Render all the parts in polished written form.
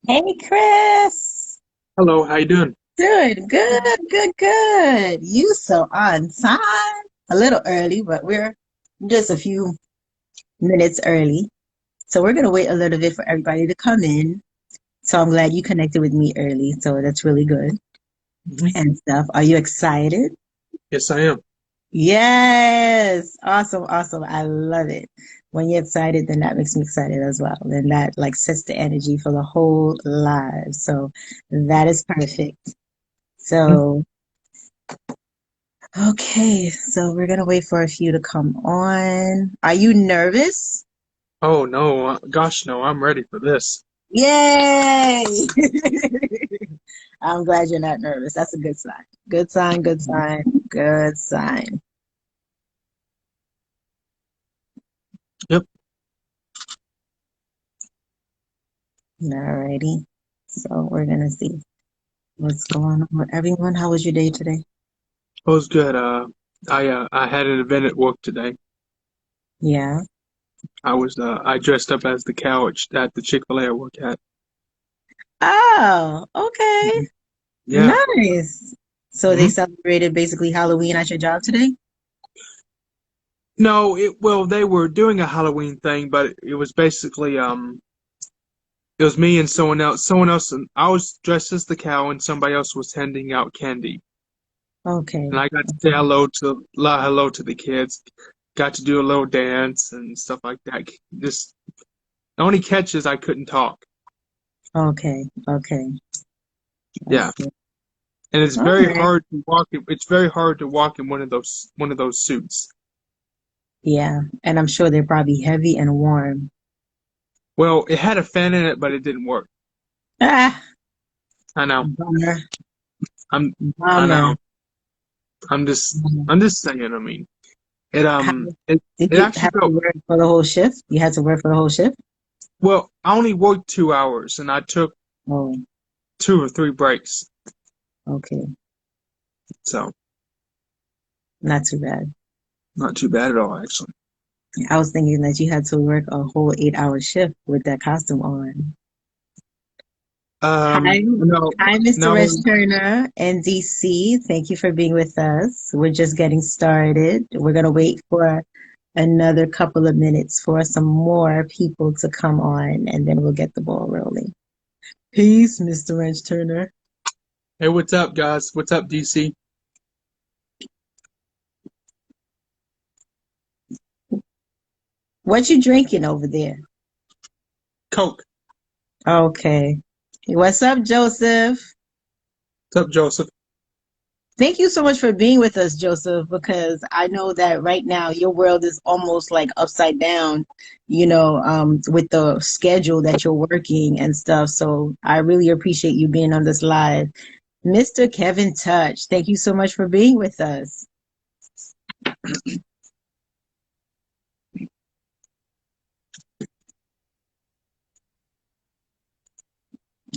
Hey, Chris. Hello, how you doing? Good. You so on time. A little early, but we're just a few minutes early. So we're gonna wait a little bit for everybody to come in. So I'm glad you connected with me early. So that's really good Mhm. and stuff. Are you excited? Yes, I am. Yes. Awesome. I love it. When you're excited, then that makes me excited as well. Then that like sets the energy for the whole live. So that is perfect. Mhm. So okay, so we're gonna wait for a few to come on. Are you nervous? Oh no, gosh no, I'm ready for this. Yay! I'm glad you're not nervous. That's a good sign. Mhm. Good sign. Yep. Alrighty. So we're gonna see what's going on with everyone. How was your day today? It was good. I had an event at work today. Yeah. I dressed up as the cow at the Chick-fil-A I work at. Oh, okay. Mhm. Yeah. Nice. So they hmm celebrated basically Halloween at your job today? No, well they were doing a Halloween thing, but it was basically it was me and someone else. And I was dressed as the cow, and somebody else was handing out candy. Okay. And I got to say hello to the kids. Got to do a little dance and stuff like that. Just the only catch is I couldn't talk. Okay. Yeah, That's good. and it's All very right. hard to walk. It's very hard to walk in one of those suits. Yeah, and I'm sure they're probably heavy and warm. Well, it had a fan in it, but it didn't work. Ah, I know. bummer, I'm. I bummer. know. I'm just. bummer. I'm just saying. I mean, it. How, It. did It you actually have to felt. work for the whole shift? You had to work for the whole shift? Well, I only worked 2 hours, and I took Oh, 2 or 3 breaks. okay. So Not too bad. not too bad at all, actually. I was thinking that you had to work a whole 8-hour shift with that costume on. Hi, No, hi, Mr. Reg no. Turner, NDC. Thank you for being with us. We're just getting started. We're gonna wait for another couple of minutes for some more people to come on, and then we'll get the ball rolling. Peace, Mr. Reg Turner. Hey, what's up, guys? What's up, DC? What you drinking over there? Coke. Okay. What's up, Joseph? What's up, Joseph? Thank you so much for being with us, Joseph, because I know that right now your world is almost like upside down, with the schedule that you're working and stuff. So I really appreciate you being on this live. Mr. Kevin Touch, thank you so much for being with us.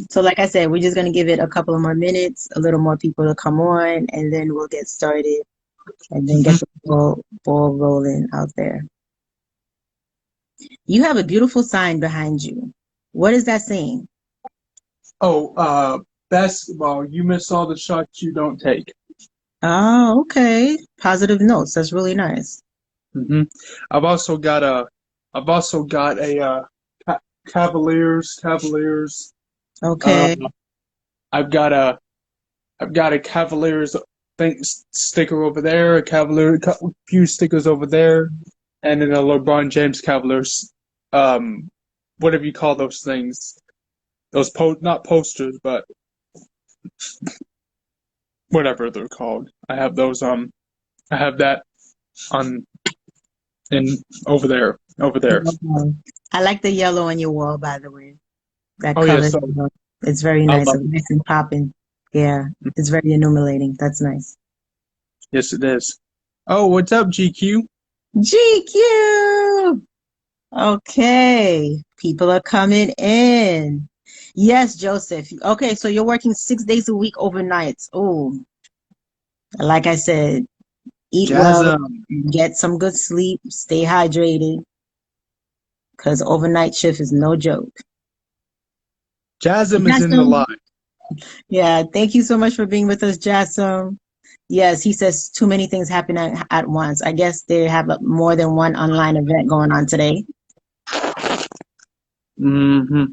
So, like I said, we're just going to give it a couple of more minutes, a little more people to come on, and then we'll get started and then hmm get the ball rolling out there. You have a beautiful sign behind you. What is that saying? Oh, basketball. You miss all the shots you don't take. Oh, okay. Positive notes. That's really nice. hmm I've also got a. I've also got a Cavaliers. Uh, Okay. I've got a. I've got a Cavaliers thing sticker over there. Few stickers over there, and then a LeBron James Cavaliers. Um, whatever you call those things. Those not posters, but whatever they're called. I have those. I have that on and over there. Mhm. I like the yellow on your wall, by the way. That Oh color, yes, it's very I nice. love It's it. nice and popping. Yeah, it's very illuminating. That's nice. Yes, it is. Oh, what's up, GQ? GQ. Okay. People are coming in. Yes, Joseph. Okay, so you're working 6 days a week overnight. Oh, like I said, eat Jazz well, up. get some good sleep, stay hydrated, because overnight shift is no joke. Jasmine is in the Jasmine. live. Yeah, thank you so much for being with us, Jasmine. Yes, he says too many things happen at once. I guess they have more than one online event going on today. Mm-hmm.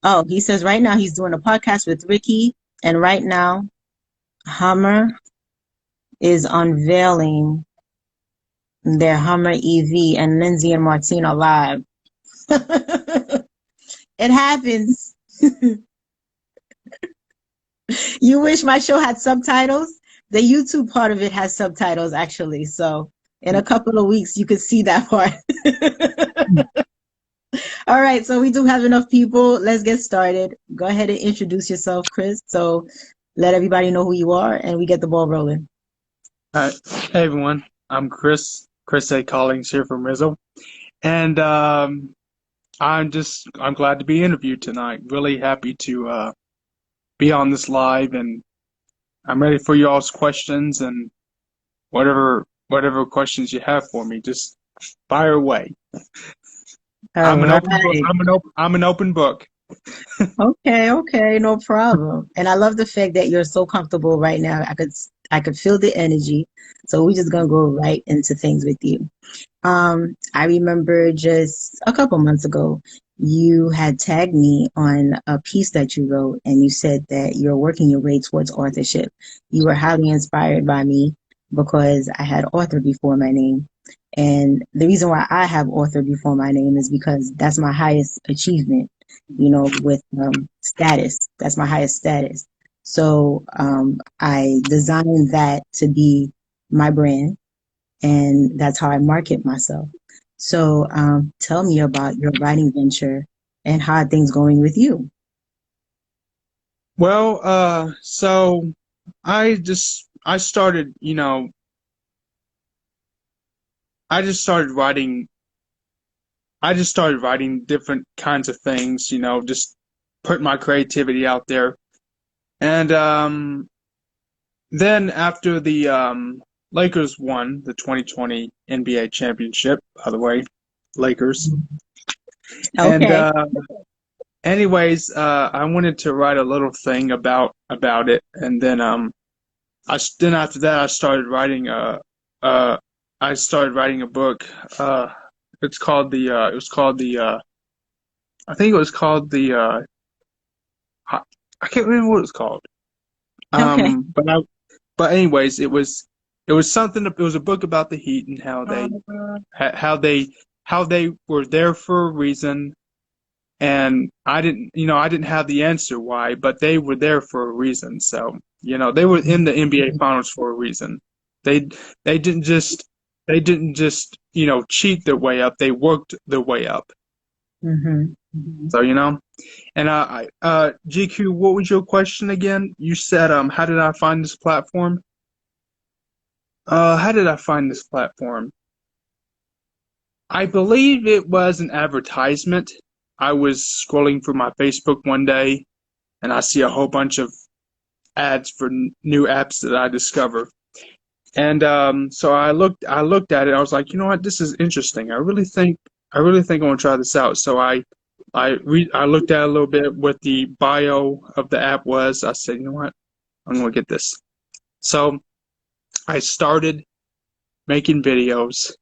Oh, he says right now he's doing a podcast with Ricky, and right now Hummer is unveiling their Hummer EV, and Lindsay and Martine are live. It happens. You wish my show had subtitles? The YouTube part of it has subtitles, actually. So in a couple of weeks, you could see that part. All right, so we do have enough people. Let's get started. Go ahead and introduce yourself, Chris. So let everybody know who you are, and we get the ball rolling. Hey everyone, I'm Chris A. Collings here from Rizzle, and I'm glad to be interviewed tonight. Really happy to be on this live, and I'm ready for y'all's questions and whatever questions you have for me, just fire away. All right. I'm an open book. Okay, no problem. And I love the fact that you're so comfortable right now. I could feel the energy. So we're just gonna go right into things with you. I remember just a couple months ago, you had tagged me on a piece that you wrote, and you said that you're working your way towards authorship. You were highly inspired by me because I had author before my name. And the reason why I have author before my name is because that's my highest achievement, with status. That's my highest status. So I designed that to be my brand, and that's how I market myself. So tell me about your writing venture and how are things going with you? Well, so I started, I just started writing. I just started writing different kinds of things, just put my creativity out there. And then after the Lakers won the 2020 NBA championship, by the way, Lakers. And Okay. anyways, I wanted to write a little thing about it, and then then after that I started writing a book. It's called the it was called the I think it was called the I can't remember what it was called. Okay. But anyways, it was something. It was a book about the Heat and how they were there for a reason, and I didn't have the answer why, but they were there for a reason. So they were in the NBA Finals for a reason. They they didn't just they didn't just cheat their way up. They worked their way up. Mm-hmm. So and GQ, what was your question again? You said how did I find this platform? How did I find this platform? I believe it was an advertisement. I was scrolling through my Facebook one day, and I see a whole bunch of ads for new apps that I discover. And so I looked at it. I was like, you know what, this is interesting. I really think I want to try this out. So I looked at it a little bit what the bio of the app was. I said, you know what, I'm gonna get this. So I started making videos.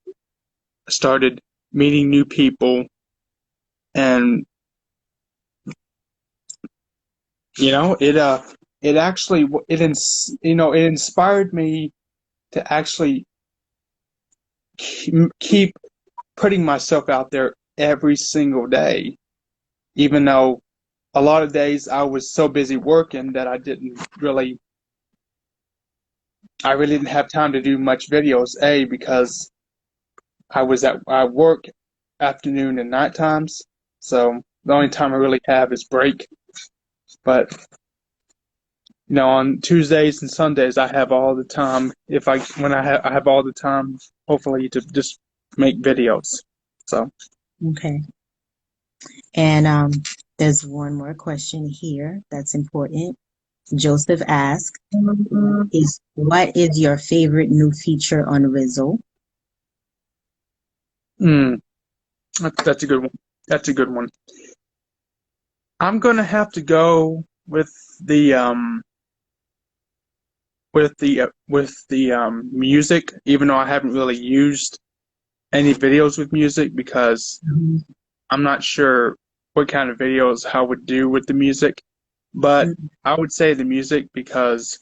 I started meeting new people, and it actually it inspired me to actually keep putting myself out there every single day, even though a lot of days I was so busy working that I really didn't have time to do much videos. Because I work afternoon and night times, so the only time I really have is break. But on Tuesdays and Sundays, I have all the time. I have all the time, hopefully, to just make videos. So Okay. And there's one more question here that's important. Joseph asked, what is your favorite new feature on Rizzle? that's a good one. That's a good one. I'm gonna have to go with the music, even though I haven't really used any videos with music because Mhm. I'm not sure what kind of videos I would do with the music. But Mhm. I would say the music because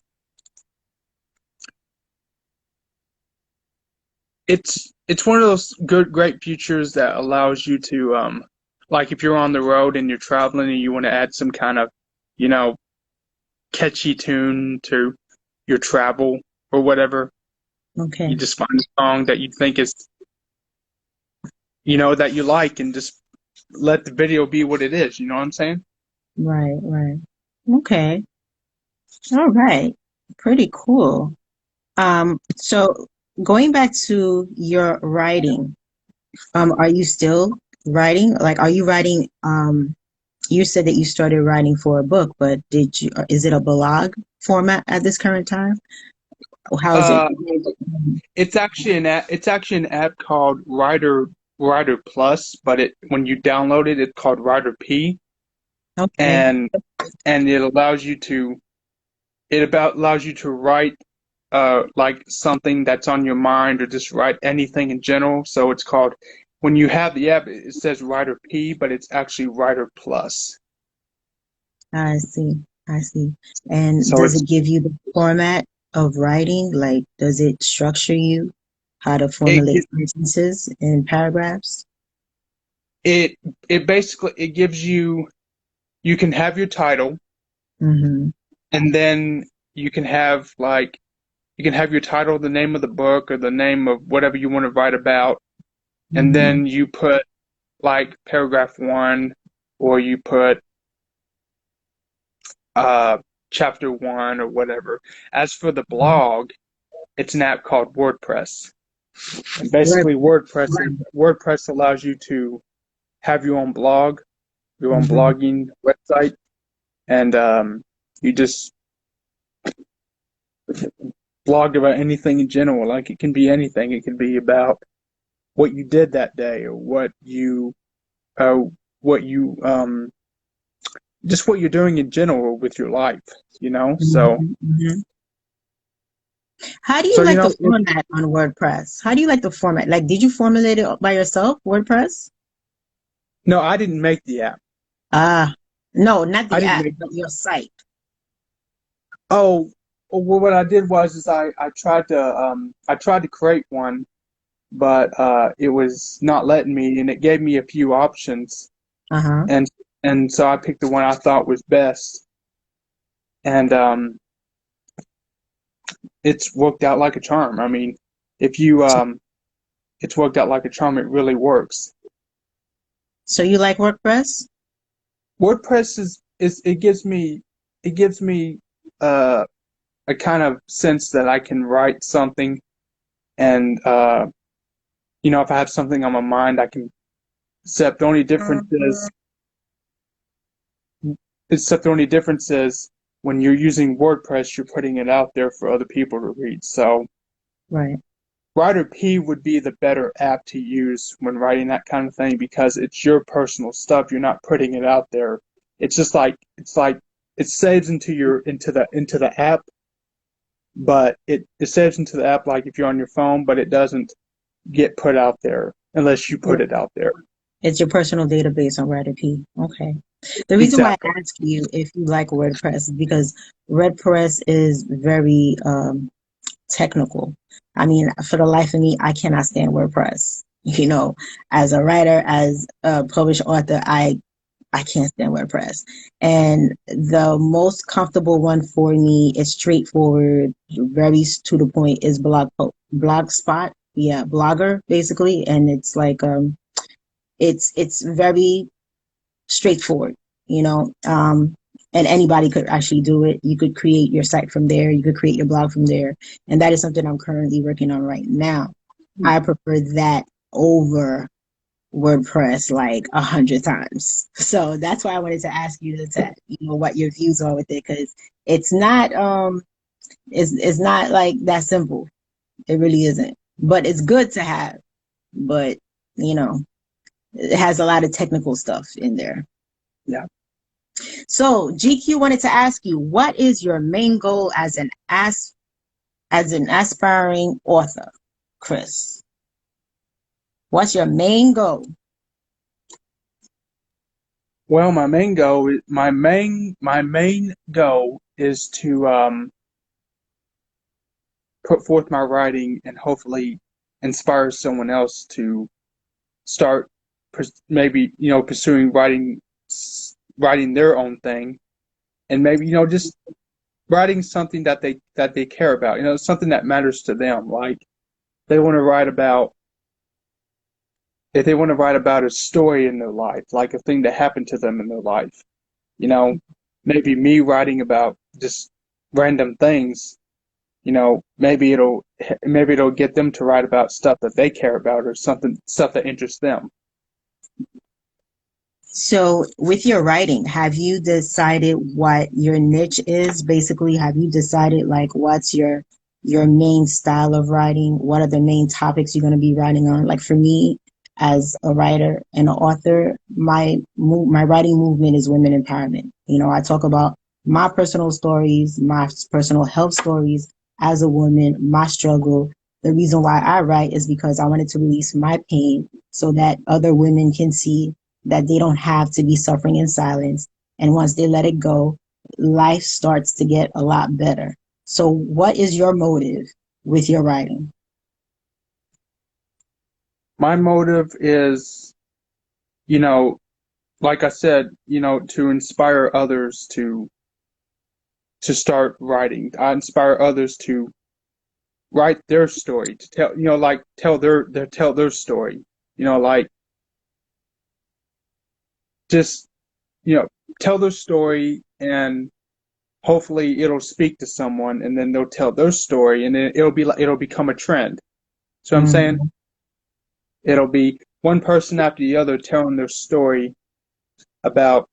it's one of those great features that allows you to like if you're on the road and you're traveling and you want to add some kind of, you know, catchy tune to your travel or whatever, you Okay. just find a song that you think is, you know, that you like and just let the video be what it is, you know what I'm saying? Right, right. Okay. All right. Pretty cool. So going back to your writing, are you still writing? Like, are you writing, you said that you started writing for a book, but is it a blog format at this current time? How is it? Uh it's actually an app called Writer Plus, but it when you download it it's called Writer P, Okay. and it allows you to allows you to write like something that's on your mind or just write anything in general. So it's called, when you have the app, it says Writer P, but it's actually Writer Plus. I see. I see. And So does it's it give you the format of writing? Like, does it structure you how to it formulate sentences and paragraphs? it it basically it gives you, you can have your title, Mm-hmm. and then you can have like, you can have your title, the name of the book or the name of whatever you want to write about, and Mm-hmm. then you put like paragraph one, or you put uh, chapter one or whatever. As for the blog, it's an app called WordPress. And Right. basically, WordPress allows you to have your own blog, your own Mm-hmm. blogging website, and you just blog about anything in general. Like it can be anything. It can be about what you did that day, or uh, what you just what you're doing in general with your life. You know, Mm-hmm. Mm-hmm. How do you so you like the know, format on WordPress? How do you like the format? Like, did you formulate it by yourself, WordPress? no, I didn't make the app. Ah, no, not I the didn't app, make. but your site. Oh, well, what I did was I tried to create one, but it was not letting me, and it gave me a few options, Uh-huh. and so I picked the one I thought was best, and it's worked out like a charm. I mean, if you it's worked out like a charm. It really works. So you like WordPress? WordPress is it gives me uh, a kind of sense that I can write something, and you know, if I have something on my mind, I can. Except the only difference is, when you're using WordPress, you're putting it out there for other people to read. So Right. Writer P would be the better app to use when writing that kind of thing because it's your personal stuff. You're not putting it out there. It's just like it saves into the app, but it saves into the app like if you're on your phone, but it doesn't get put out there unless you put it out there. It's your personal database on Reddit. Okay. The reason why Exactly. I ask you if you like WordPress is because WordPress is very technical. I mean, for the life of me, I cannot stand WordPress. You know, as a writer, as a published author, I can't stand WordPress. And the most comfortable one for me is straightforward, very to the point is Blogspot. Yeah, Blogger basically, and it's like it's very straightforward, you know. And anybody could actually do it. You could create your site from there. You could create your blog from there. And that is something I'm currently working on right now. I prefer that over WordPress like 100 times. So that's why I wanted to ask you you know, what your views are with it, because it's not it's not like that simple. It really isn't. But it's good to have. But you know, It has a lot of technical stuff in there. Yeah. So GQ wanted to ask you, what is your main goal as an aspiring author, Chris? What's your main goal? Well, my main goal is to put forth my writing and hopefully inspire someone else to start maybe pursuing writing their own thing, and maybe just writing something that they care about, something that matters to them. Like they want to write about if they want to write about a story in their life, like a thing that happened to them in their life. you know Maybe me writing about just random things, maybe it'll get them to write about stuff that they care about, or stuff that interests them. So with your writing, have you decided what your niche is? Basically, have you decided like what's your main style of writing? What are the main topics you're going to be writing on? Like for me, as a writer and an author, my writing movement is women empowerment. I talk about my personal stories, my personal health stories as a woman, my struggle. The reason why I write is because I wanted to release my pain so that other women can see that they don't have to be suffering in silence. And once they let it go, life starts to get a lot better. So what is your motive with your writing? My motive is, you know, like I said, to inspire others to start writing. I inspire others to write their story, to tell, like tell their story. Like just, tell their story, and hopefully it'll speak to someone, and then they'll tell their story, and then it'll become a trend. So I'm saying Mm, it'll be one person after the other telling their story about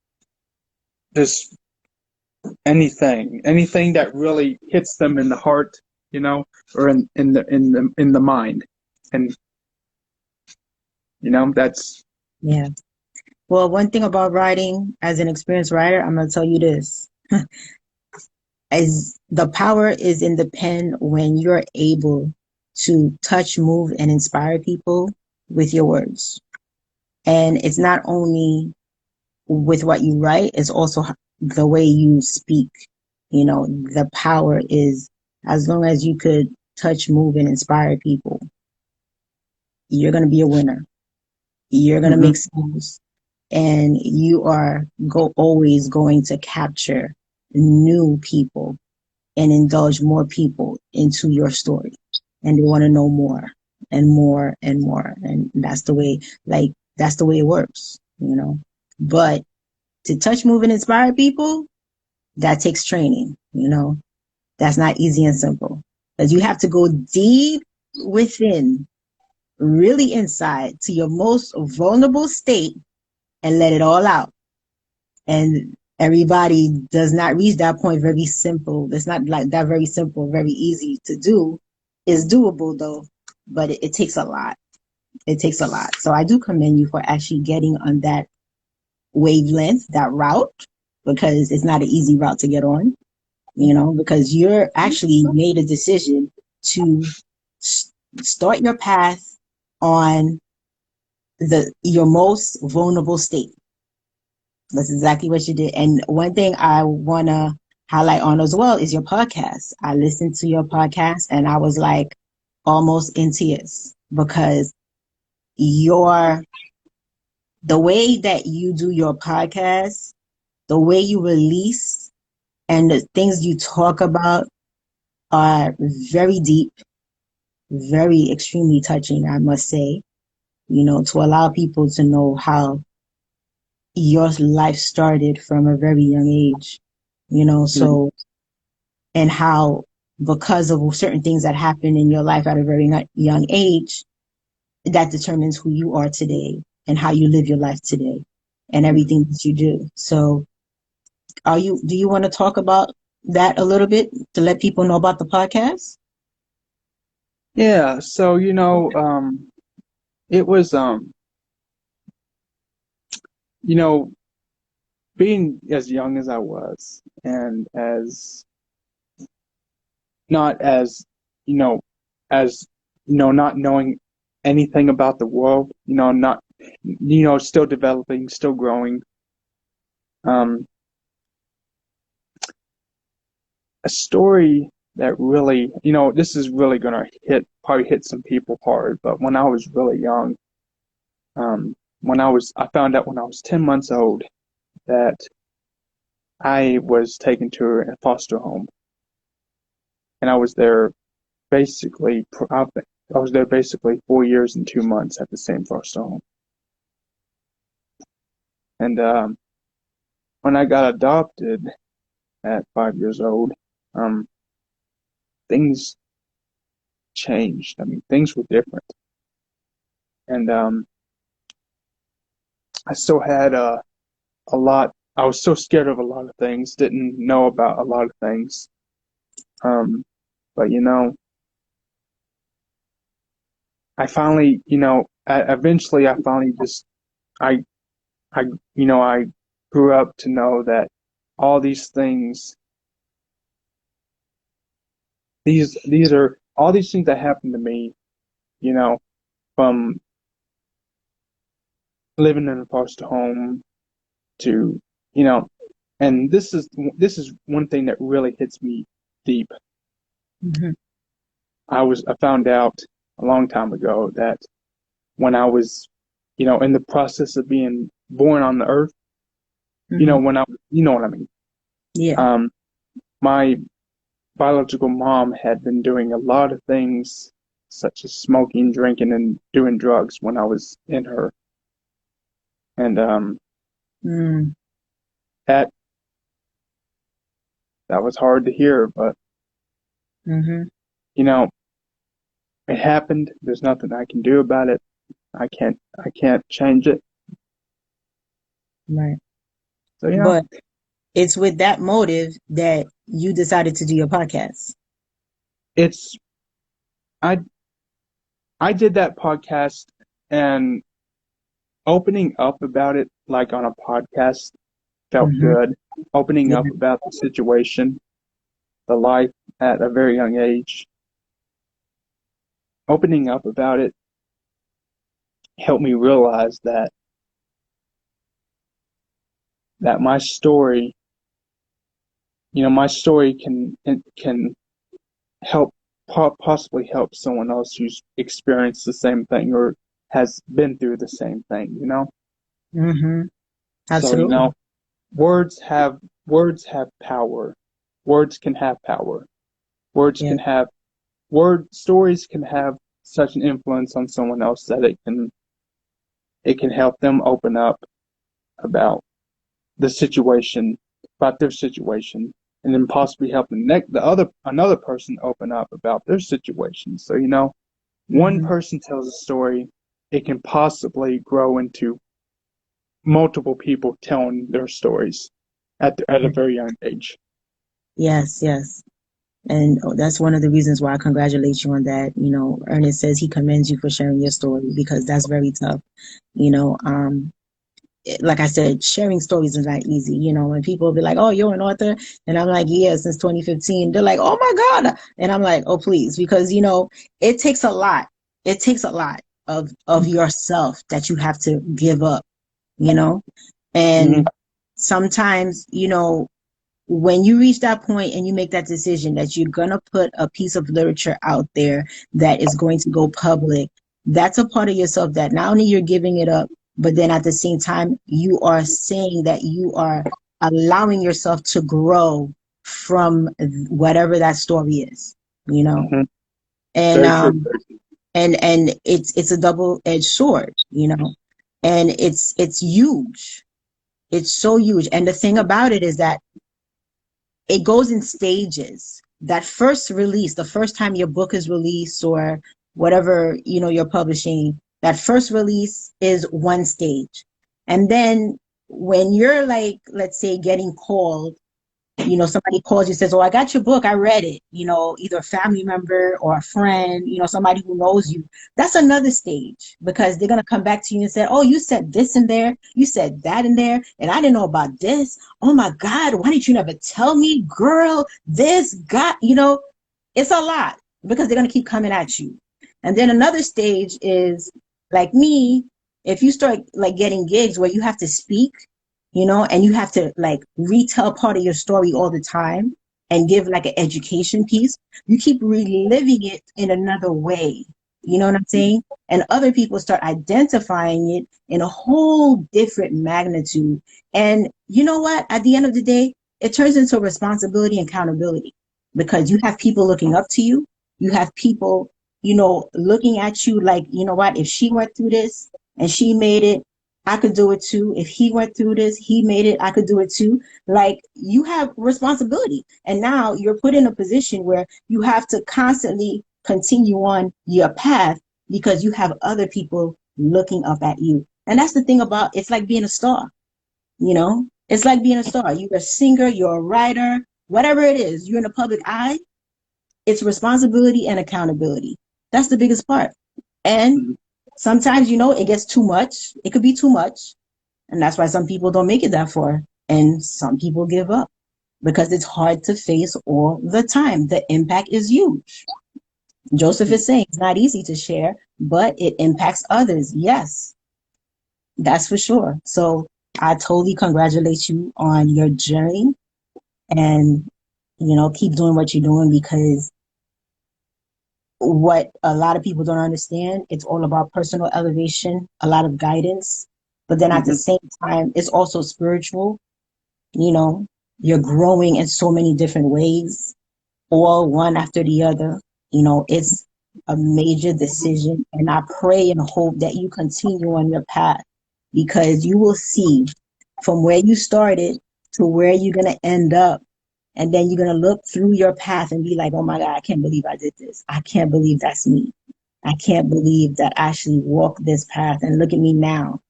this anything that really hits them in the heart, or in the mind. And that's yeah. Well, one thing about writing, as an experienced writer, I'm going to tell you this. As the power is in the pen when you're able to touch, move, and inspire people with your words. And it's not only with what you write, it's also the way you speak. The power is, as long as you could touch, move, and inspire people, you're going to be a winner. You're going to hmm make sales, and you are always going to capture new people and indulge more people into your story. And they want to know more and more and more. And that's the way it works. But to touch, move, and inspire people, that takes training. That's not easy and simple. Because you have to go deep within, really inside to your most vulnerable state and let it all out. And everybody does not reach that point very simple. It's not like that very simple, very easy to do. It's doable though, but it takes a lot. It takes a lot. So I do commend you for actually getting on that wavelength, that route, because it's not an easy route to get on, because you're actually made a decision to start your path on your most vulnerable state. That's exactly what you did. And one thing I want to highlight on as well is your podcast. I listened to your podcast and I was like almost in tears because your the way that you do your podcast, the way you release and the things you talk about are very deep, very extremely touching, I must say, to allow people to know how your life started from a very young age, so, and how because of certain things that happen in your life at a very young age, that determines who you are today and how you live your life today and everything that you do. So do you want to talk about that a little bit to let people know about the podcast? Yeah. So it was you know, being as young as I was, and as not as, you know, as, not knowing anything about the world, not, still developing, still growing. Um, a story that really, this is really gonna probably hit some people hard, but when I was really young, I found out when I was 10 months old that I was taken to a foster home, and I was there basically, I was there basically 4 years and 2 months at the same foster home. And when I got adopted at 5 years old, um, things changed. I mean, things were different. And I still had a lot. I was so scared of a lot of things, didn't know about a lot of things. But I finally, eventually, I finally just, I, I grew up to know that all these things, these are all these things that happened to me, you know, from living in a foster home to, and this is one thing that really hits me deep. Mm-hmm. I found out a long time ago that when I was, in the process of being born on the earth, Mm-hmm. you know what I mean. Yeah. Um, my biological mom had been doing a lot of things such as smoking, drinking, and doing drugs when I was in her. And Mm. that that was hard to hear, but Mm-hmm. you know, it happened. There's nothing I can do about it. I can't change it. Right. So But it's with that motive that you decided to do your podcast. it's I I did that podcast, and opening up about it like on a podcast felt Mm-hmm. good. Opening Yeah. up about the situation, the life at a very young age, opening up about it helped me realize that my story can help possibly help someone else who's experienced the same thing or has been through the same thing. Mm-hmm. So, Absolutely. words have words have power. Words can have power. Words Yeah. can have stories can have such an influence on someone else that it can help them open up about the situation, about their situation, and then possibly help another person open up about their situation. So, one Mm-hmm. person tells a story, it can possibly grow into multiple people telling their stories at a very young age. Yes, yes. And that's one of the reasons why I congratulate you on that. Ernest says he commends you for sharing your story because that's very tough. You know, like I said, sharing stories is not easy. When people be like, "Oh, you're an author," and I'm like, "Yeah, since 2015." They're like, "Oh my God," and I'm like, "Oh, please," because it takes a lot. It takes a lot of yourself that you have to give up. You know, Mm-hmm. and sometimes when you reach that point and you make that decision that you're going to put a piece of literature out there that is going to go public, that's a part of yourself that not only you're giving it up, but then at the same time, you are saying that you are allowing yourself to grow from whatever that story is, you know? Mm-hmm. And, Very true. and it's a double-edged sword, and it's huge. It's so huge. And the thing about it is that it goes in stages. That first release, the first time your book is released or whatever, you're publishing, that first release is one stage. And then when you're like, let's say getting called somebody calls you, says, "Oh, I got your book. I read it." Either a family member or a friend, somebody who knows you. That's another stage because they're going to come back to you and say, "Oh, you said this in there. You said that in there. And I didn't know about this. Oh my God. Why didn't you never tell me, girl? This got, it's a lot because they're going to keep coming at you. And then another stage is like me, if you start like getting gigs where you have to speak, and you have to like retell part of your story all the time and give like an education piece, you keep reliving it in another way. You know what I'm saying? And other people start identifying it in a whole different magnitude. And you know what? At the end of the day, it turns into responsibility and accountability because you have people looking up to you. You have people, looking at you like, you know what? If she went through this and she made it, I could do it too. If he went through this, he made it, I could do it too. Like you have responsibility. And now you're put in a position where you have to constantly continue on your path because you have other people looking up at you. And that's the thing about it's like being a star, It's like being a star. You're a singer, you're a writer, whatever it is, you're in the public eye. It's responsibility and accountability. That's the biggest part. And sometimes, it gets too much. It could be too much. And that's why some people don't make it that far. And some people give up because it's hard to face all the time. The impact is huge. Joseph is saying it's not easy to share, but it impacts others. Yes, that's for sure. So I totally congratulate you on your journey and, keep doing what you're doing because what a lot of people don't understand, it's all about personal elevation, a lot of guidance, but then at the same time, it's also spiritual. You're growing in so many different ways, all one after the other. It's a major decision, and I pray and hope that you continue on your path because you will see from where you started to where you're going to end up. And then you're going to look through your path and be like, oh my God, I can't believe I did this. I can't believe that's me. I can't believe that I actually walked this path and look at me now.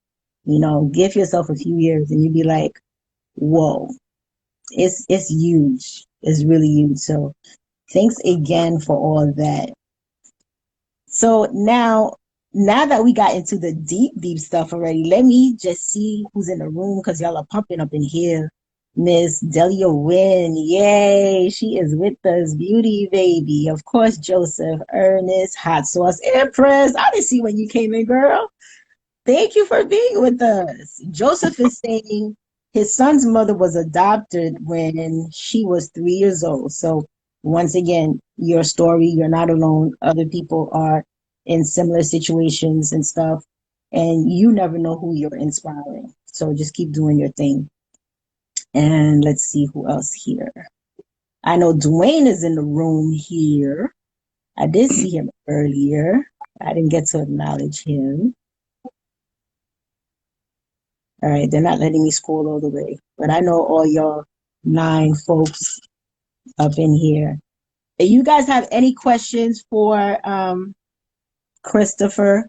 Give yourself a few years and you'll be like, whoa, it's huge. It's really huge. So thanks again for all that. So now that we got into the deep stuff already, let me just see who's in the room because y'all are pumping up in here. Miss Delia Wynn, yay, she is with us. Beauty baby, of course, Joseph, Ernest, Hot Sauce Empress. I didn't see when you came in, girl. Thank you for being with us. Joseph is saying his son's mother was adopted when she was 3 years old. So once again, your story, you're not alone. Other people are in similar situations and stuff, and you never know who you're inspiring. So just keep doing your thing. And let's see who else here. I know Dwayne is in the room here. I did see him earlier. I didn't get to acknowledge him. All right, they're not letting me scroll all the way. But I know all y'all 9 folks up in here. If you guys have any questions for Christopher?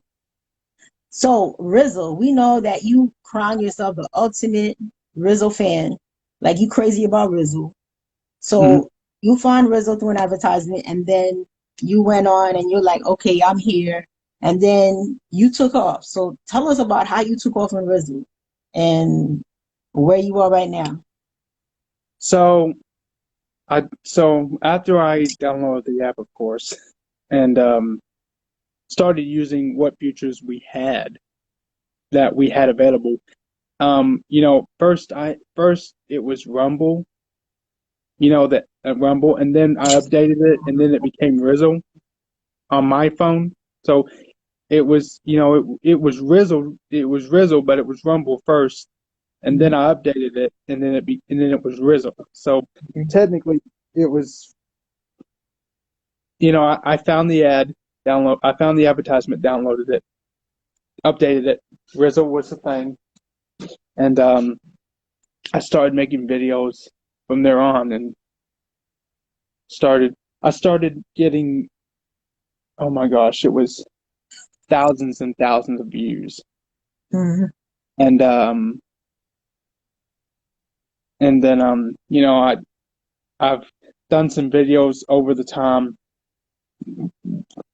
So, Rizzle, we know that you crown yourself the ultimate Rizzle fan. Like you crazy about Rizzle. So you found Rizzo through an advertisement and then you went on and you're like, okay, I'm here. And then you took off. So tell us about how you took off on Rizzo and where you are right now. So after I downloaded the app, of course, and started using what features we had available. First it was Rumble, that Rumble, and then I updated it, and then it became Rizzle on my phone. So it was, it was Rizzle, but it was Rumble first, and then I updated it, and then it was Rizzle. So technically, it was, I found the I found the advertisement, downloaded it, updated it. Rizzle was the thing, and I started making videos from there on, and I started getting, oh my gosh, it was thousands and thousands of views. Mm-hmm. And then I've done some videos over the time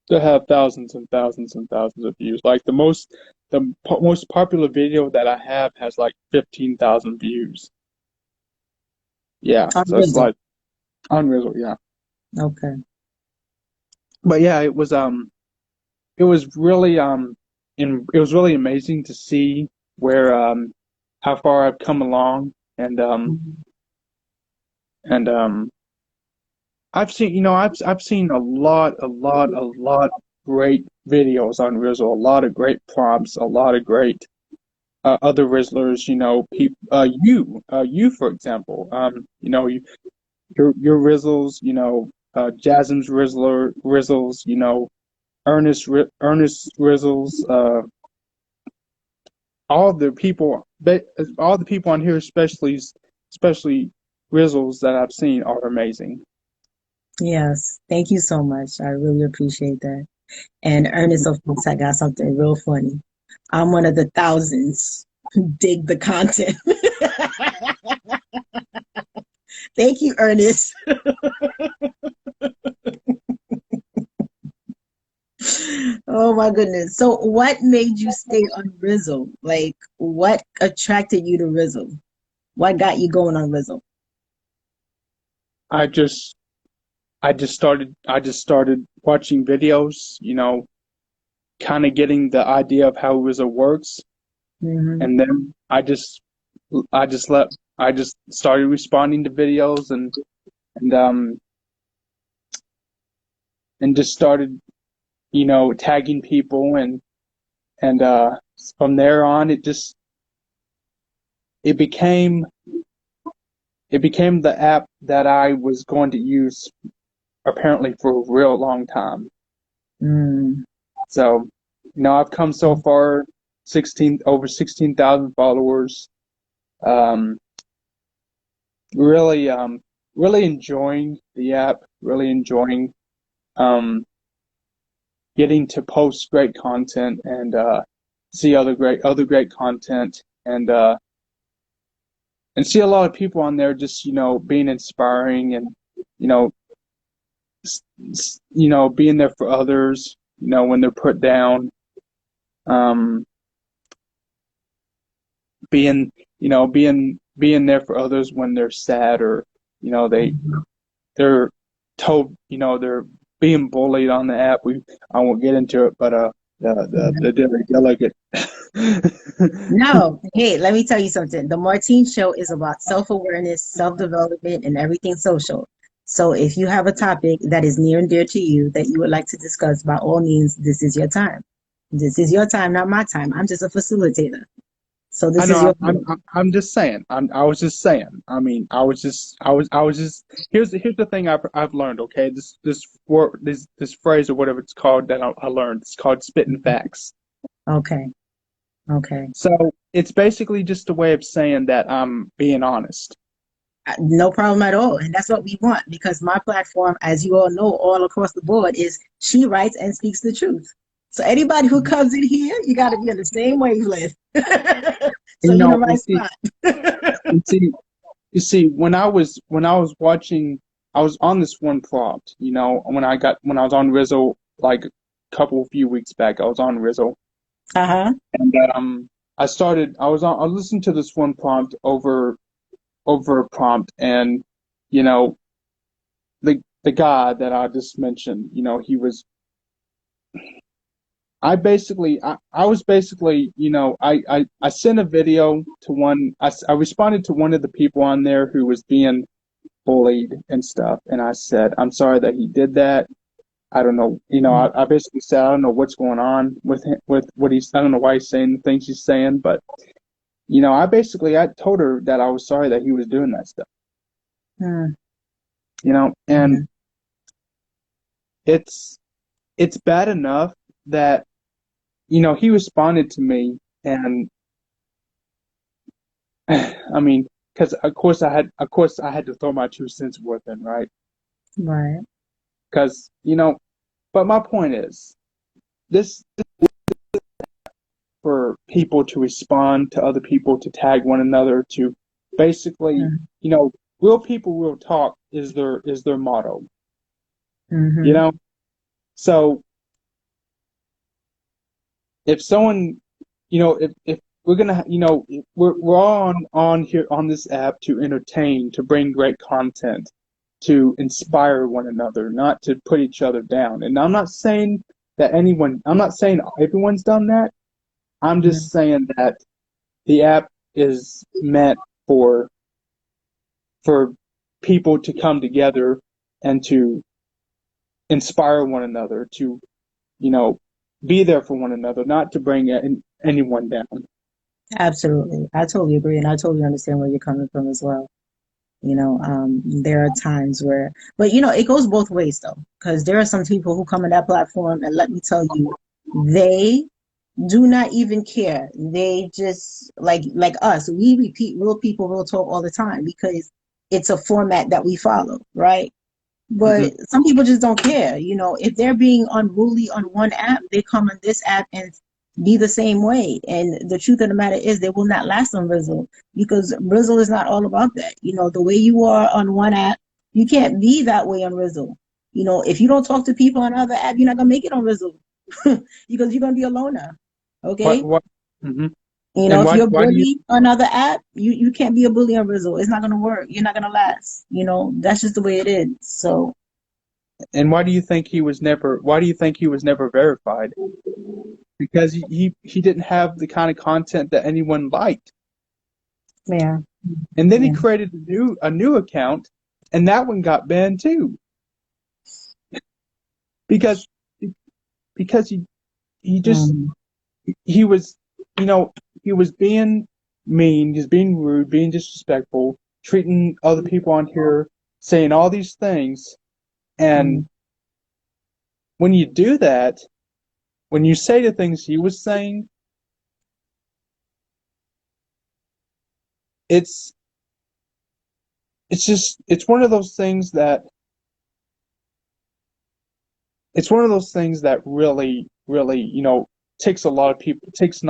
that have thousands and thousands and thousands of views. Like most popular video that I have has like 15,000 views. Yeah, On so it's Rizzle. like on Rizzle, yeah. Okay. But yeah, it was really it was really amazing to see where how far I've come along, and Mhm. and I've seen, I've seen a lot of great videos on Rizzle, a lot of great prompts, a lot of great other Rizzlers, people, you for example, your Rizzles, Jasmine's Rizzles, Ernest Rizzles, all the people, all the people on here, especially Rizzles that I've seen are amazing. Yes. Thank you so much. I really appreciate that. And Ernest, of course, I got something real funny. I'm one of the thousands who dig the content. Thank you, Ernest. Oh my goodness. So what made you stay on Rizzle? Like what attracted you to Rizzle? What got you going on Rizzle? I just I just started watching videos, kind of getting the idea of how Rizzo works, Hmm. and then I just started responding to videos, and um and just started, tagging people, and from there on it became it became the app that I was going to use apparently for a real long time. Mm. So, I've come so far, over 16,000 followers. Um, really, really enjoying the app. Really enjoying um, getting to post great content, and see other great content, and see a lot of people on there just, being inspiring, and you know being there for others, when they're put down. Um, being being there for others when they're sad, or they're told, they're being bullied on the app. I won't get into it, but the delegate. No, hey, let me tell you something. The Martine Show is about self-awareness, self-development, and everything social. So if you have a topic that is near and dear to you that you would like to discuss, by all means, this is your time. This is your time, not my time. I'm just a facilitator. So I this is know. your I'm just saying. I was just saying. I mean, I was just. Here's the thing I've learned. Okay, this phrase, or whatever it's called, that I learned. It's called spitting facts. okay. Okay. So it's basically just a way of saying that I'm being honest. No problem at all. And that's what we want because my platform, as you all know, all across the board is she writes and speaks the truth. So anybody who comes in here, you got to be on the same wavelength. So You you're in know, the right spot. you see, when I was watching, I was on this one prompt. When I was on Rizzo, like a few weeks back, I was on Rizzo, Uh-huh. and I was listening to this one prompt over a prompt, and you know the guy that I just mentioned, he was. I was basically, I sent a video to I responded to one of the people on there who was being bullied and stuff, and I said, I'm sorry that he did that. I don't know, I basically said, I don't know what's going on with him, with what I don't know why he's saying the things he's saying, but, I told her that I was sorry that he was doing that stuff, Mm-hmm. and it's, it's bad enough that, he responded to me, and I mean, because of course I had to throw my 2 cents worth in, right? Right. Because, but my point is, this for people to respond to other people, to tag one another, to basically, Mm-hmm. real people will talk is their motto. You Mm-hmm. know, so if someone, if we're gonna, we're all on here on this app to entertain, to bring great content, to inspire one another, not to put each other down. And I'm not saying I'm not saying everyone's done that. I'm Mm-hmm. just saying that the app is meant for for people to come together and to inspire one another, to, you know, be there for one another, not to bring anyone down. Absolutely. I totally agree, and I totally understand where you're coming from as well. There are times where, but it goes both ways though, because there are some people who come on that platform, and let me tell you, they do not even care. They just like us. We repeat real people, real talk all the time because it's a format that we follow, right? Hmm. But some people just don't care. If they're being unruly on one app, they come on this app and be the same way. And the truth of the matter is, they will not last on Rizzle because Rizzle is not all about that. The way you are on one app, you can't be that way on Rizzle. If you don't talk to people on other app, you're not gonna make it on Rizzle because you're gonna be a loner. What Okay. what? Hmm. And If you're a why do you bully on another app, you can't be a bully on Rizzle. It's not gonna work. You're not gonna last. That's just the way it is. So and why do you think he was never verified? Because he didn't have the kind of content that anyone liked. yeah. And then he Yeah. created a new account, and that one got banned too. Because because he just Mm. he was, you know, he was being mean, he's being rude, being disrespectful, treating other people on here, saying all these things. And Mm. when you do that, when you say the things he was saying, it's it's one of those things that really, really, takes a lot of people, takes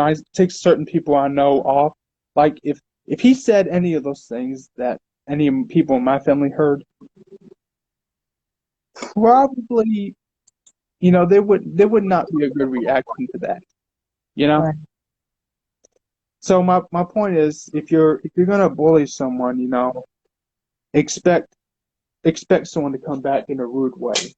certain people I know off. Like if he said any of those things that any people in my family heard, probably, there would not be a good reaction to that, you know? Right. So my point is, if you're gonna bully someone, expect someone to come back in a rude way.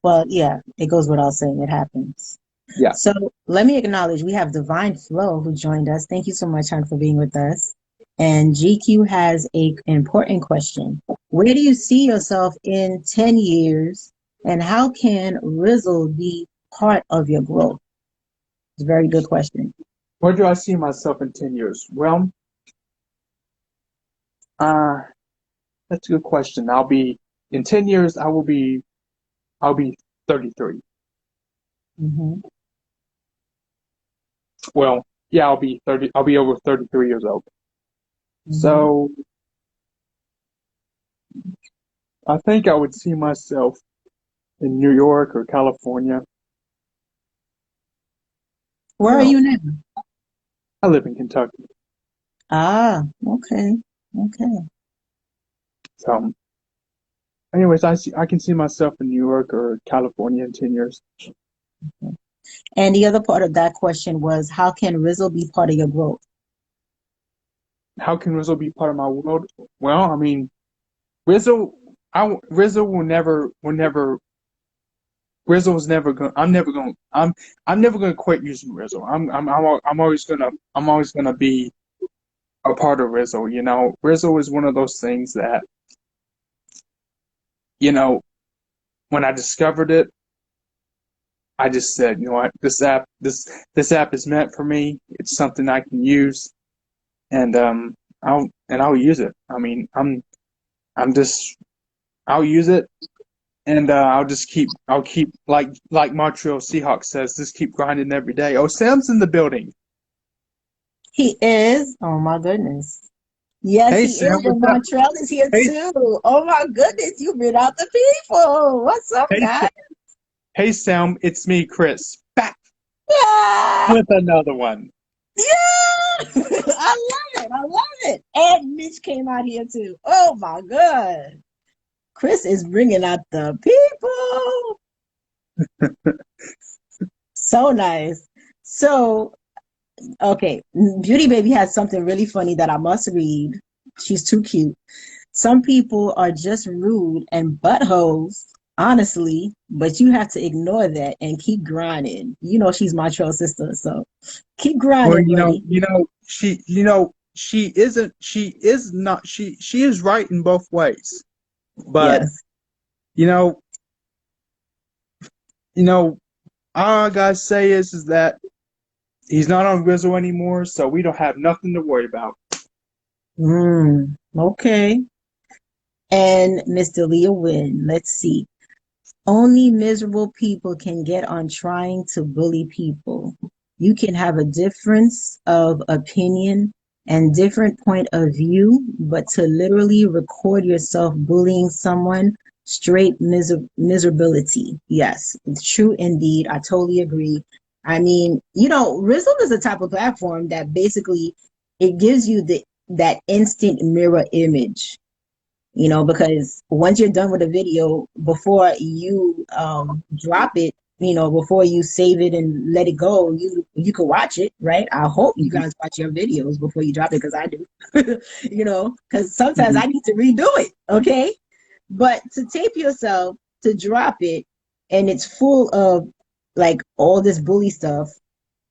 Well, yeah, it goes without saying it happens. Yeah. So let me acknowledge we have Divine Flow who joined us. Thank you so much, hon, for being with us. And GQ has an important question. Where do you see yourself in 10 years? And how can Rizzle be part of your growth? It's a very good question. Where do I see myself in 10 years? Well, uh, that's a good question. In 10 years, I'll be 33. Hmm. Well, yeah, I'll be over 33 years old. Hmm. So I think I would see myself in New York or California. Where are you now? I live in Kentucky. Ah, okay. Okay. So, anyways, I can see myself in New York or California in 10 years. And the other part of that question was, how can Rizzle be part of your growth? How can Rizzo be part of my world? Well, I mean, Rizzo, Rizzo will never, Rizzo is never going. I'm never going to quit using Rizzo. I'm always gonna be a part of Rizzo. Rizzo is one of those things that, you know, when I discovered it, I just said, you know what, this app is meant for me. It's something I can use, and I'll use it. I mean, I'm just I'll use it, and I'll keep like Montreal Seahawks says, just keep grinding every day. Oh, Sam's in the building. He is. Oh my goodness. Yes, Hey he Sam, is. what's And up? Montreal is here Hey, too. Oh my goodness, you been out the people. What's up, hey, guys? hey Sam, it's me, Chris, back Yeah, with another one. yeah. I love it. I love it. And Mitch came out here too. Oh my God. Chris is bringing out the people. So nice. So, okay. Beauty Baby has something really funny that I must read. She's too cute. Some people are just rude and buttholes, honestly, but you have to ignore that and keep grinding. You know she's my trail sister, so keep Well, grinding, buddy. she isn't, she is not, she is right in both ways. But, Yes. you know, you know, all I gotta say is that he's not on Rizzo anymore, so we don't have nothing to worry about. Okay. And Mr. Leah Wynn, let's see. Only miserable people can get on trying to bully people. You can have a difference of opinion and different point of view, but to literally record yourself bullying someone, straight miserability. Yes, it's true indeed. I totally agree. I mean, Rizzle is the type of platform that basically it gives you that instant mirror image, because once you're done with a video, before you drop it, before you save it and let it go, you can watch it, right? I hope you Mhm. guys watch your videos before you drop it, because I do. Because sometimes Mhm. I need to redo it, okay? But to tape yourself, to drop it, and it's full of like all this bully stuff,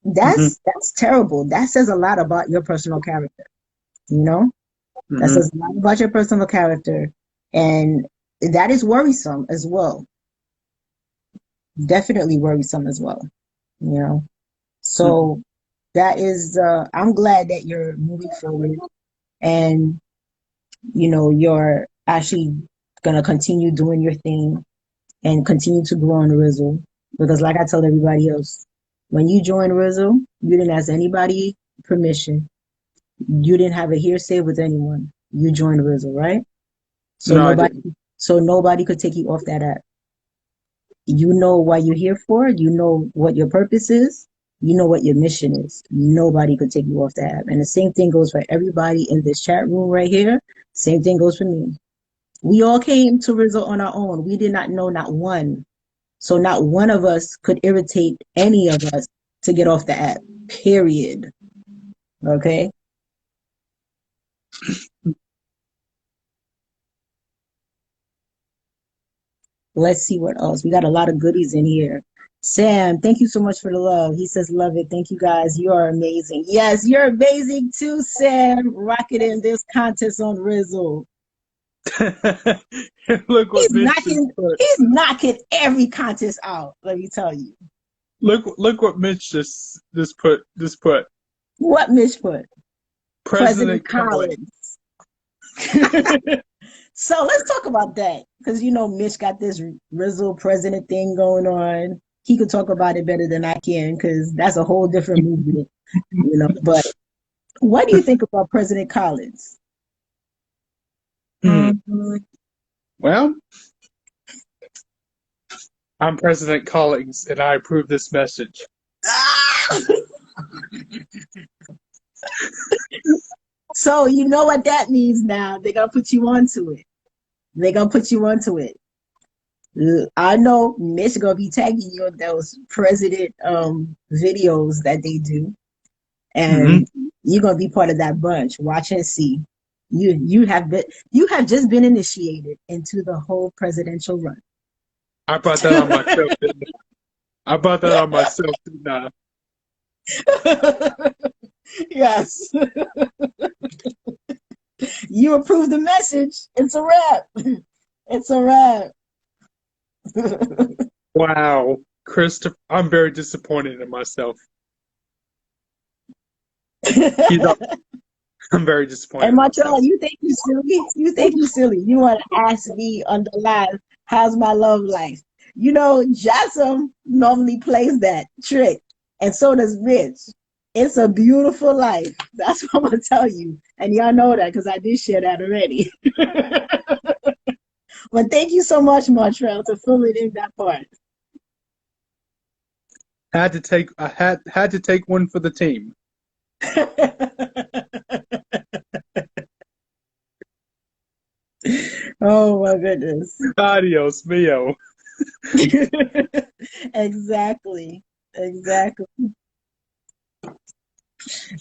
Mhm. that's terrible. That says a lot about your personal character, you know? That Mhm. says a lot about your personal character, and that is worrisome as well. Definitely worrisome as well. You know, Mhm. so that is. I'm glad that you're moving forward, and you're actually gonna continue doing your thing and continue to grow on Rizzle. Because, like I tell everybody else, when you join Rizzle, you didn't ask anybody permission. You didn't have a hearsay with anyone. You joined Rizzle, right? So No, I nobody didn't. so nobody could take you off that app. You know why you're here for, you know what your purpose is, you know what your mission is. Nobody could take you off that app. And the same thing goes for everybody in this chat room right here. Same thing goes for me. We all came to Rizzo on our own. We did not know not one. So not one of us could irritate any of us to get off the app. Period. Okay? Let's see what else. We got a lot of goodies in here. Sam, thank you so much for the love. He says, love it. Thank you guys. You are amazing. Yes, you're amazing too, Sam. Rocketing this contest on Rizzle. Look what Mitch just put. He's knocking every contest out, let me tell you. Look what Mitch just put. What Mitch put? President President Collins. Collins. So let's talk about that. Because Mitch got this Rizzle president thing going on. He could talk about it better than I can, because that's a whole different movement, But what do you think about President Collins? Well, I'm President Collins, and I approve this message. So you know what that means now. They're going to put you onto it. They're going to put you onto it. I know Mitch going to be tagging you in those president videos that they do. Mm-hmm. And you're going to be part of that bunch. Watch and see. You have just been initiated into the whole presidential run. I brought that on myself, didn't I? I brought that on myself, didn't I? Yes. You approved the message. It's a wrap. It's a wrap. Wow, Christopher, I'm very disappointed in myself. You know, I'm very disappointed And in myself. Montreal, you think you silly? You think you silly? You want to ask me on the live, how's my love life? Jasmine normally plays that trick, and so does Mitch. It's a beautiful life. That's what I'm gonna tell you, and y'all know that because I did share that already. But thank you so much, Montreal, to fill it in that part. I had to take one for the team. Oh my goodness. Adios mio. Exactly. Exactly.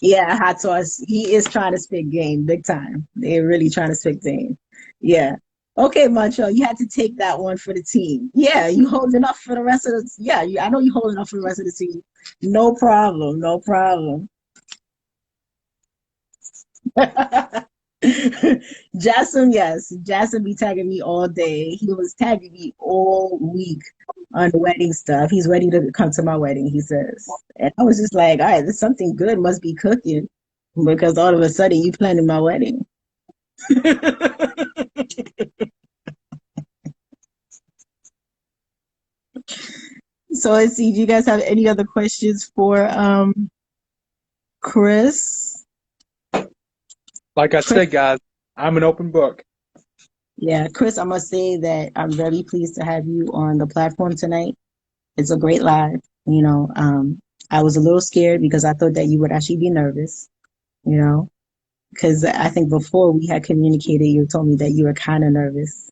Yeah, hot sauce. He is trying to spit game big time. They're really trying to spit game. Yeah. Okay, Montreal, you had to take that one for the team. Yeah, you holding up for the rest of the. Yeah, I know you holding up for the rest of the team. No problem. No problem. Jason, yes. Jason be tagging me all day. He was tagging me all week on the wedding stuff. He's ready to come to my wedding, he says. And I was just like, all right, there's something good must be cooking because all of a sudden you planning my wedding. So let's see, do you guys have any other questions for Chris? Like I Chris, said, guys, I'm an open book. yeah, Chris, I must say that I'm very pleased to have you on the platform tonight. It's a great live. I was a little scared because I thought that you would actually be nervous, you know, because I think before we had communicated, you told me that you were kind of nervous.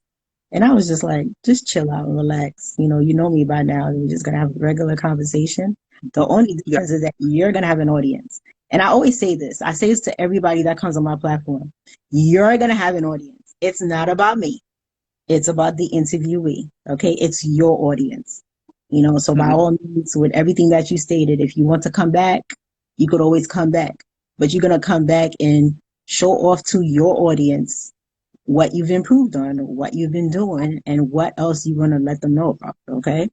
And I was just like, just chill out and relax. You know me by now. We're just going to have a regular conversation. The only Yeah. difference is that you're going to have an audience. And I always say this. I say this to everybody that comes on my platform. You're going to have an audience. It's not about me. It's about the interviewee. Okay. It's your audience. So by Mhm. all means, with everything that you stated, if you want to come back, you could always come back. But you're going to come back and show off to your audience what you've improved on, what you've been doing, and what else you want to let them know about. Okay.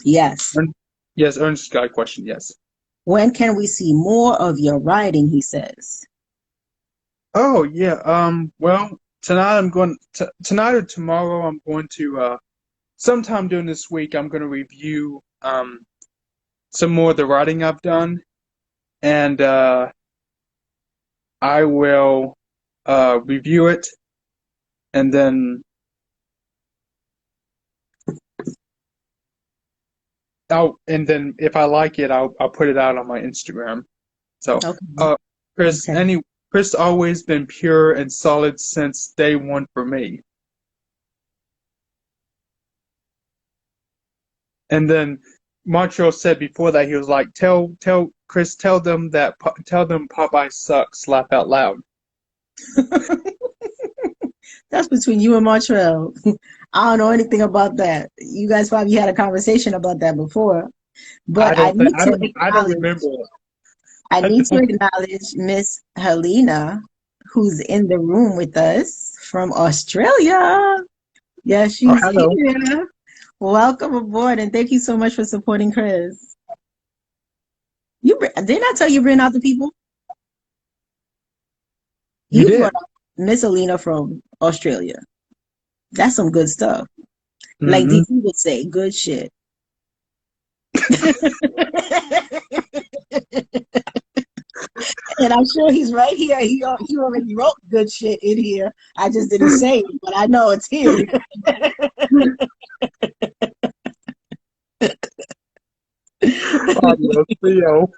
Yes. Ern- Yes, Ernest got a question. Yes. When can we see more of your writing? He says. Oh yeah. Well, tonight tonight or tomorrow I'm going to sometime during this week I'm going to review some more of the writing I've done, and I will review it, and then if I like it, I'll put it out on my Instagram. So, Okay. uh, Chris, Okay. Chris always been pure and solid since day one for me. And then Montreal said before that he was like, tell Chris, tell them Popeye sucks. Laugh out loud. That's between you and Montreal. I don't know anything about that. You guys probably had a conversation about that before. But I need to I don't acknowledge, remember. I I need to don't. acknowledge Miss Helena, who's in the room with us from Australia. Yeah, Oh, she's hello. here. Welcome aboard, and thank you so much for supporting Chris. Didn't I tell you bring out the people? You You brought did. out Miss Alina from Australia. That's some good stuff. Like Hmm. DC would say, good shit. And I'm sure he's right here. He already wrote good shit in here. I just didn't say it, but I know it's here. Adios, Theo.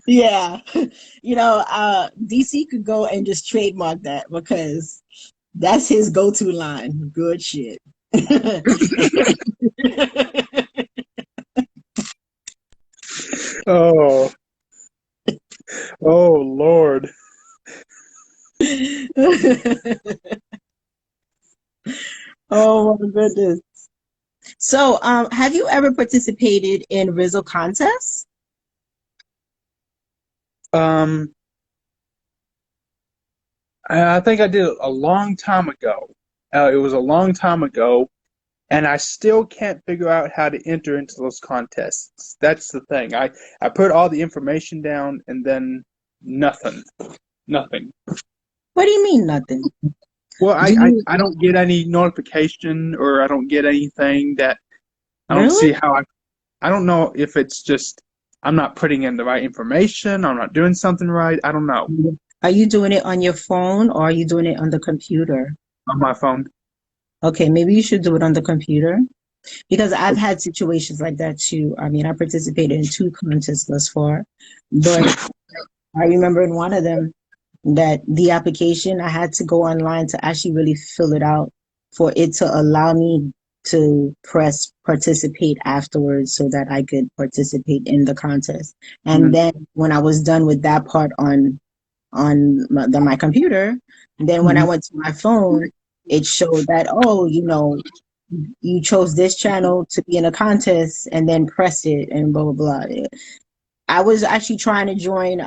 Yeah. DC could go and just trademark that because that's his go-to line. Good shit. Oh, oh Lord. Oh my goodness. So, have you ever participated in Rizzle contests? Um, I think I did it a long time ago. It was a long time ago, and I still can't figure out how to enter into those contests. That's the thing. I put all the information down, and then nothing. Nothing. What do you mean nothing? Well, Do you I don't get any notification, or I don't get anything that I don't really? see how I don't know if it's just I'm not putting in the right information, I'm not doing something right. I don't know. Are you doing it on your phone or are you doing it on the computer? On my phone. Okay, maybe you should do it on the computer because I've had situations like that too. I mean, I participated in two contests thus far, but I remember in one of them, that the application, I had to go online to actually really fill it out for it to allow me to press participate afterwards so that I could participate in the contest. And Mhm. then when I was done with that part on my computer, then when I Mhm. went to my phone, it showed that, oh, you chose this channel to be in a contest and then press it and blah blah blah. I was actually trying to join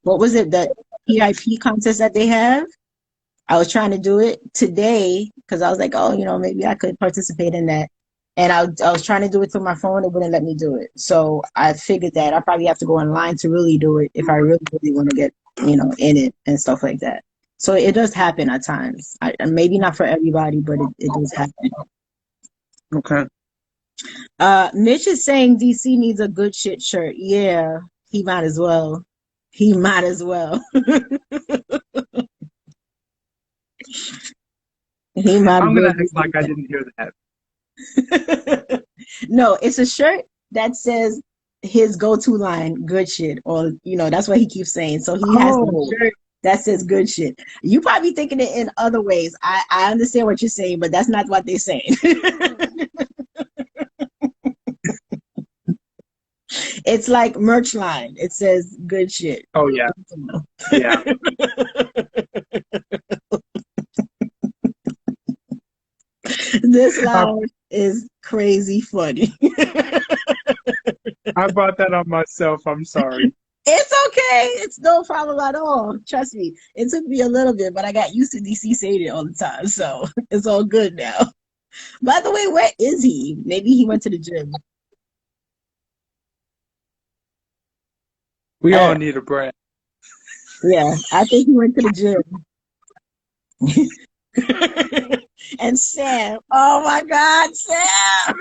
what was it, the PIP contest that they have. I was trying to do it today because I was like, oh, maybe I could participate in that. And I was trying to do it through my phone. It wouldn't let me do it. So I figured that I probably have to go online to really do it if I really, really want to get, in it and stuff like that. So it does happen at times. Maybe not for everybody, but it does happen. Okay. Mitch is saying DC needs a good shit shirt. Yeah, he might as well. He might as well. He might as I'm well gonna act just do like I didn't hear that. that. No, it's a shirt that says his go-to line, good shit. Or, that's what he keeps saying. So he has a Oh, shirt that says good shit. You probably thinking it in other ways. I understand what you're saying, but that's not what they're saying. It's like merch line. It says good shit. oh yeah, yeah. This I, line is crazy funny. I brought that on myself. I'm sorry. It's okay. It's no problem at all. Trust me. It took me a little bit, but I got used to DC saying it all the time. So it's all good now. By the way, where is he? Maybe he went to the gym. We all Uh, need a brand. yeah, I think he went to the gym. And Sam, oh my God, Sam.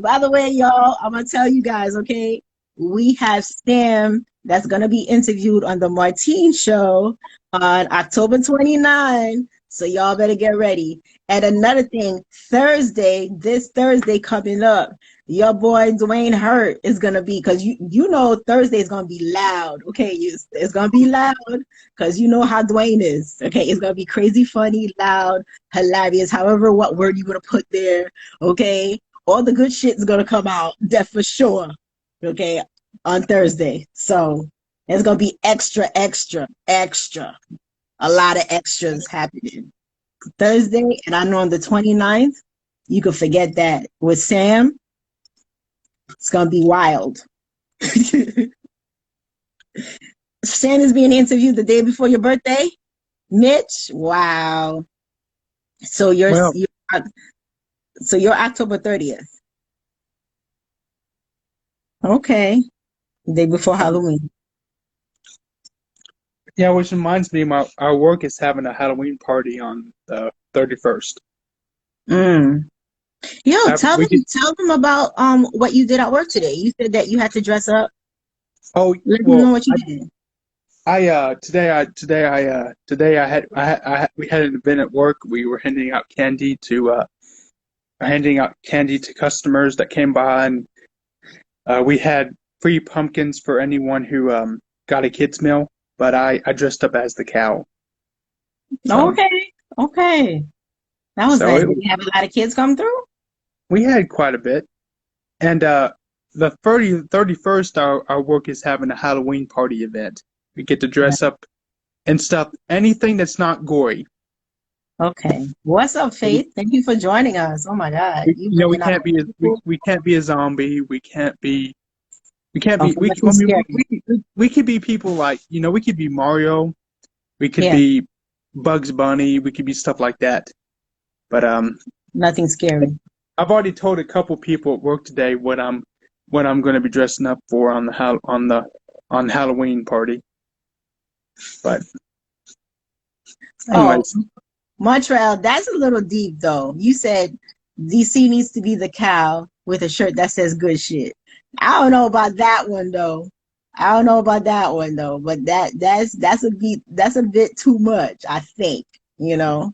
By the way, y'all, I'm gonna tell you guys, okay? We have Sam that's gonna be interviewed on the Martine Show on October 29. So y'all better get ready. And another thing, this Thursday coming up, your boy Dwayne Hurt is gonna be, because you know Thursday is gonna be loud. Okay, it's gonna be loud because you know how Dwayne is. Okay, it's gonna be crazy, funny, loud, hilarious. However, what word you wanna put there. Okay, all the good shit's gonna come out, that for sure. Okay, on Thursday. So it's gonna be extra, extra, extra. A lot of extras happening Thursday, and I know on the 29th, you can forget that. With Sam, it's gonna be wild. Sam is being interviewed the day before your birthday. Mitch, wow. So Well, you're October 30th. Okay, day before Halloween. yeah, which reminds me, our work is having a Halloween party on the 31st. Mm. Yo, tell We them could. tell them about what you did at work today. You said that you had to dress up. Oh Let them know well, what you did. we had an event at work. We were handing out candy to customers that came by, and we had free pumpkins for anyone who got a kids meal. But I dressed up as the cow, so Okay, okay, that was so nice. it, Did you have a lot of kids come through? we had quite a bit. And the 31st, our work is having a Halloween party event. We get to Yeah. dress up and stuff, anything that's not gory. Okay. What's up, Faith? Thank you for joining us. Oh my God, you We bringing out can't the be people. we can't be a zombie. We can't Oh, be for we I nothing mean scary. we could be people like we could be Mario. We could Yeah, be Bugs Bunny. We could be stuff like that. But nothing scary. I've already told a couple people at work today what I'm going to be dressing up for on on Halloween party. But Oh, anyways, Montreal, that's a little deep though. You said DC needs to be the cow with a shirt that says good shit. I don't know about that one though. I don't know about that one though, but that's a bit too much, I think, you know.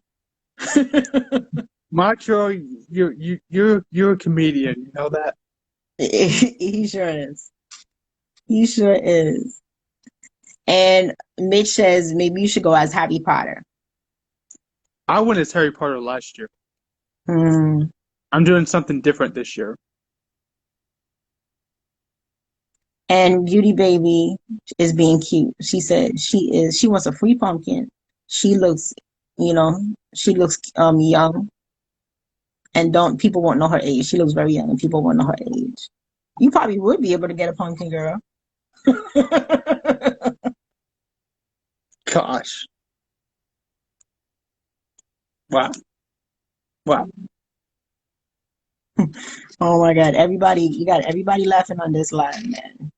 Macho, you're a comedian. You know that. He sure is. He sure is. And Mitch says maybe you should go as Harry Potter. I went as Harry Potter last year. Hmm. I'm doing something different this year. And Beauty Baby is being cute. She said she wants a free pumpkin. She looks, she looks young, and don't people won't know her age. She looks very young and people won't know her age. You probably would be able to get a pumpkin girl. Gosh. Wow. Wow. Oh my God. You got everybody laughing on this live, man.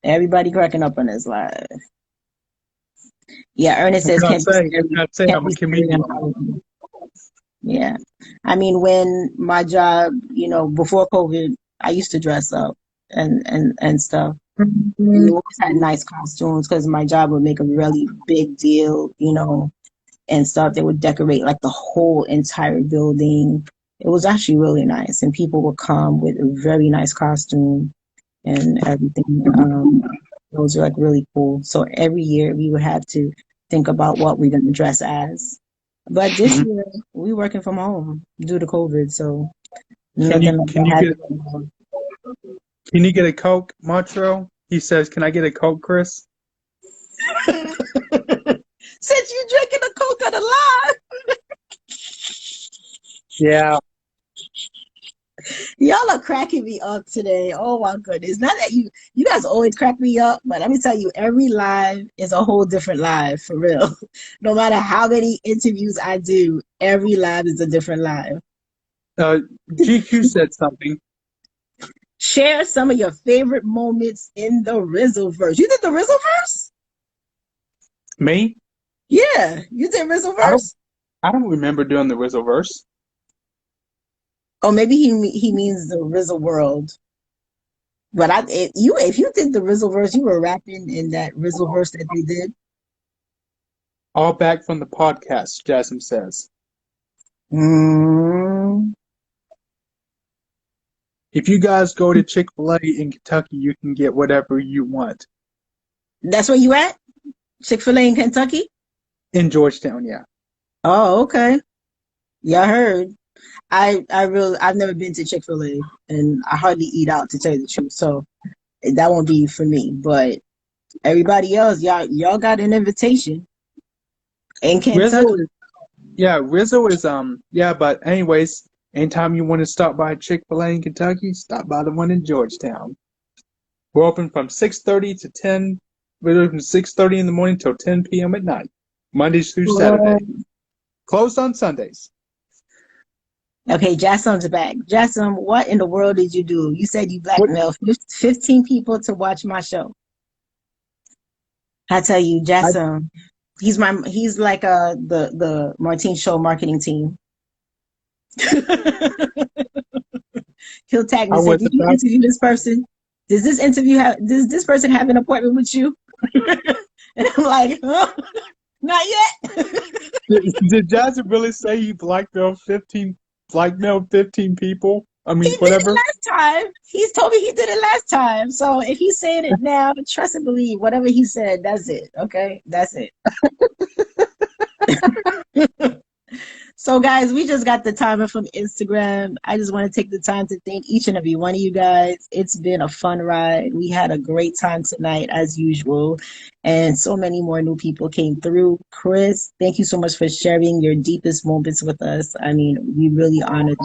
Everybody cracking up on this live. Yeah, Ernest says I can't say I'm a be scary comedian. on Halloween. Yeah. I mean, when my job, before COVID, I used to dress up and stuff. We always had nice costumes because my job would make a really big deal, and stuff. They would decorate like the whole entire building. It was actually really nice, and people would come with a very nice costume and everything. Those are like really cool. So every year we would have to think about what we're going to dress as. But this Mhm. year we working from home due to COVID, so Can nothing you like can that you get happened. can you get a Coke, Montreal? He says, "Can I get a Coke, Chris?" Since you drinking a Coke on the live, Yeah. y'all are cracking me up today. Oh my goodness. Not that you guys always crack me up, but let me tell you, every live is a whole different live for real. No matter how many interviews I do, every live is a different live. GQ said something. Share some of your favorite moments in the Rizzle verse. You did the Rizzle verse? Me? Yeah, you did Rizzle I don't verse? I don't remember doing the Rizzo verse. Or maybe he means the Rizzle world. But if you did the Rizzle verse, you were rapping in that Rizzle verse that they did. All back from the podcast, Jasmine says. Mm, If you guys go to Chick-fil-A in Kentucky, you can get whatever you want. that's where you at? Chick-fil-A in Kentucky? In Georgetown, yeah. Oh, okay. Yeah, I heard. I've never been to Chick-fil-A and I hardly eat out to tell you the truth. So that won't be for me. But everybody else, y'all got an invitation in Rizzo Kentucky. is Rizzo is yeah, but anyways, anytime you want to stop by Chick-fil-A in Kentucky, stop by the one in Georgetown. We're open from 6:30 to 10. We're open 6:30 in the morning till 10 p.m. at night, Mondays through Saturday. Closed on Sundays. Okay, Jassom's back. Jassom, what in the world did you do? You said you What? blackmailed 15 people to watch my show. I tell you, I, Jassom, he's like the Martine Show marketing team. He'll tag me I and say, was "Did you about. interview this person? Does this person have an appointment with you?" And I'm like, "Huh? Not yet." Did Jasmine really say he blackmailed 15 people? I He mean, did it whatever. last time. He's told me he did it last time. So if he's saying it now, trust and believe. Whatever he said, that's it. Okay, that's it. So, guys, we just got the timer from Instagram. I just want to take the time to thank each and every one of you guys. It's been a fun ride. We had a great time tonight, as usual. And so many more new people came through. Chris, thank you so much for sharing your deepest moments with us. I mean, we really honored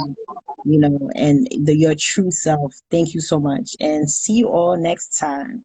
you, and your true self. Thank you so much. And see you all next time.